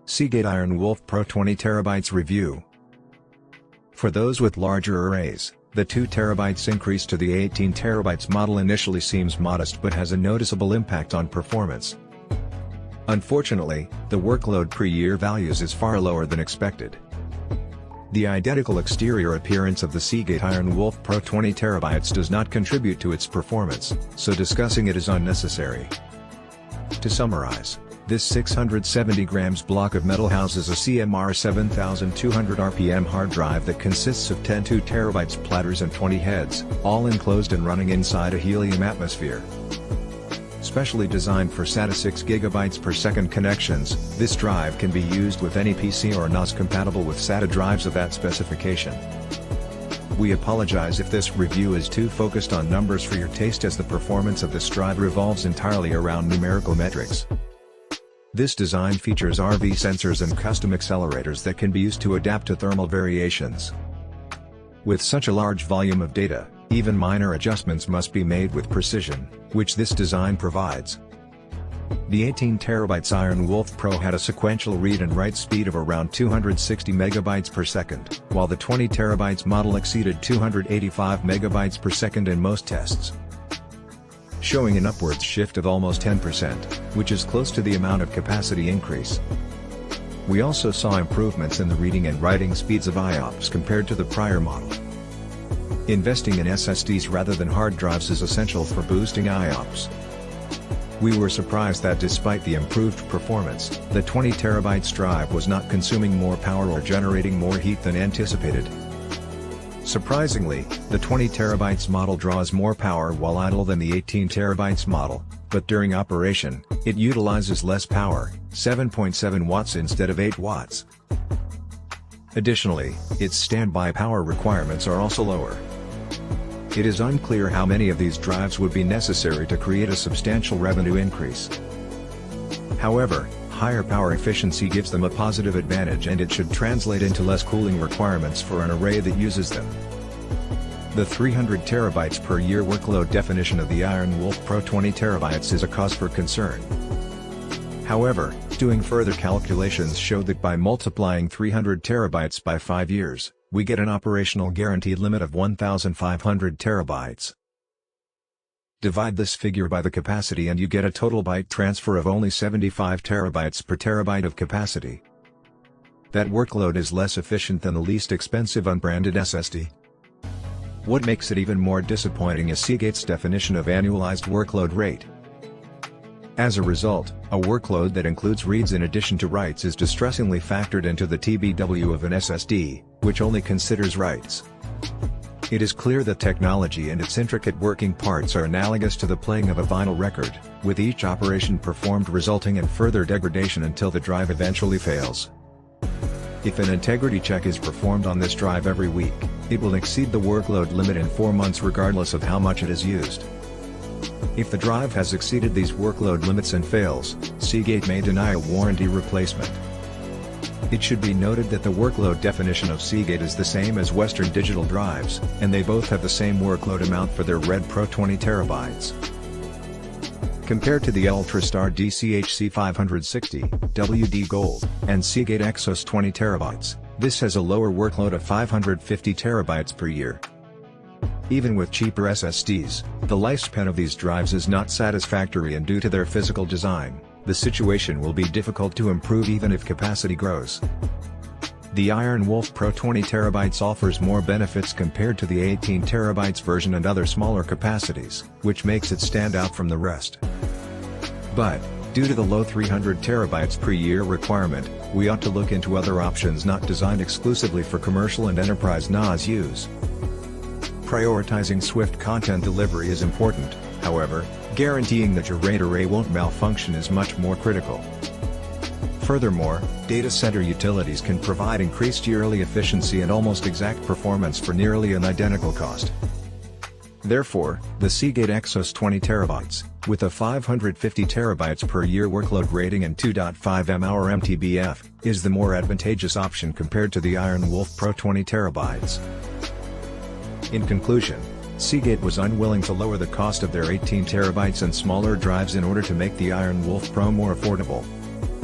Seagate IronWolf Pro 20TB review. For those with larger arrays, the 2TB increase to the 18TB model initially seems modest but has a noticeable impact on performance. Unfortunately, the workload per year values is far lower than expected. The identical exterior appearance of the Seagate IronWolf Pro 20TB does not contribute to its performance, so discussing it is unnecessary. To summarize, this 670 grams block of metal houses a CMR 7200 RPM hard drive that consists of 10 2TB platters and 20 heads, all enclosed and running inside a helium atmosphere. Specially designed for SATA 6 GB per second connections, this drive can be used with any PC or NAS compatible with SATA drives of that specification. We apologize if this review is too focused on numbers for your taste, as the performance of this drive revolves entirely around numerical metrics. This design features RV sensors and custom accelerators that can be used to adapt to thermal variations. With such a large volume of data, even minor adjustments must be made with precision, which this design provides. The 18TB IronWolf Pro had a sequential read and write speed of around 260 MB per second, while the 20TB model exceeded 285 MB per second in most tests, showing an upwards shift of almost 10%, which is close to the amount of capacity increase. We also saw improvements in the reading and writing speeds of IOPS compared to the prior model. Investing in SSDs rather than hard drives is essential for boosting IOPS. We were surprised that despite the improved performance, the 20TB drive was not consuming more power or generating more heat than anticipated. Surprisingly, the 20TB model draws more power while idle than the 18TB model, but during operation, it utilizes less power, 7.7 watts instead of 8 watts. Additionally, its standby power requirements are also lower. It is unclear how many of these drives would be necessary to create a substantial revenue increase. However, higher power efficiency gives them a positive advantage, and it should translate into less cooling requirements for an array that uses them. The 300 TB per year workload definition of the IronWolf Pro 20TB is a cause for concern. However, doing further calculations show that by multiplying 300 TB by 5 years, we get an operational guaranteed limit of 1,500 TB. Divide this figure by the capacity and you get a total byte transfer of only 75 TB per terabyte of capacity. That workload is less efficient than the least expensive unbranded SSD. What makes it even more disappointing is Seagate's definition of annualized workload rate. As a result, a workload that includes reads in addition to writes is distressingly factored into the TBW of an SSD, which only considers writes. It is clear that technology and its intricate working parts are analogous to the playing of a vinyl record, with each operation performed resulting in further degradation until the drive eventually fails. If an integrity check is performed on this drive every week, it will exceed the workload limit in 4 months regardless of how much it is used. If the drive has exceeded these workload limits and fails, Seagate may deny a warranty replacement. It should be noted that the workload definition of Seagate is the same as Western Digital drives, and they both have the same workload amount for their Red Pro 20TB. Compared to the UltraStar DCHC 560, WD Gold, and Seagate Exos 20TB, this has a lower workload of 550 TB per year. Even with cheaper SSDs, the lifespan of these drives is not satisfactory, and due to their physical design, the situation will be difficult to improve even if capacity grows. The IronWolf Pro 20TB offers more benefits compared to the 18TB version and other smaller capacities, which makes it stand out from the rest. But, due to the low 300 TB per year requirement, we ought to look into other options not designed exclusively for commercial and enterprise NAS use. Prioritizing swift content delivery is important, however, guaranteeing that your RAID array won't malfunction is much more critical. Furthermore, data center utilities can provide increased yearly efficiency and almost exact performance for nearly an identical cost. Therefore, the Seagate Exos 20TB, with a 550 TB per year workload rating and 2.5 mH MTBF, is the more advantageous option compared to the IronWolf Pro 20TB. In conclusion, Seagate was unwilling to lower the cost of their 18TB and smaller drives in order to make the IronWolf Pro more affordable.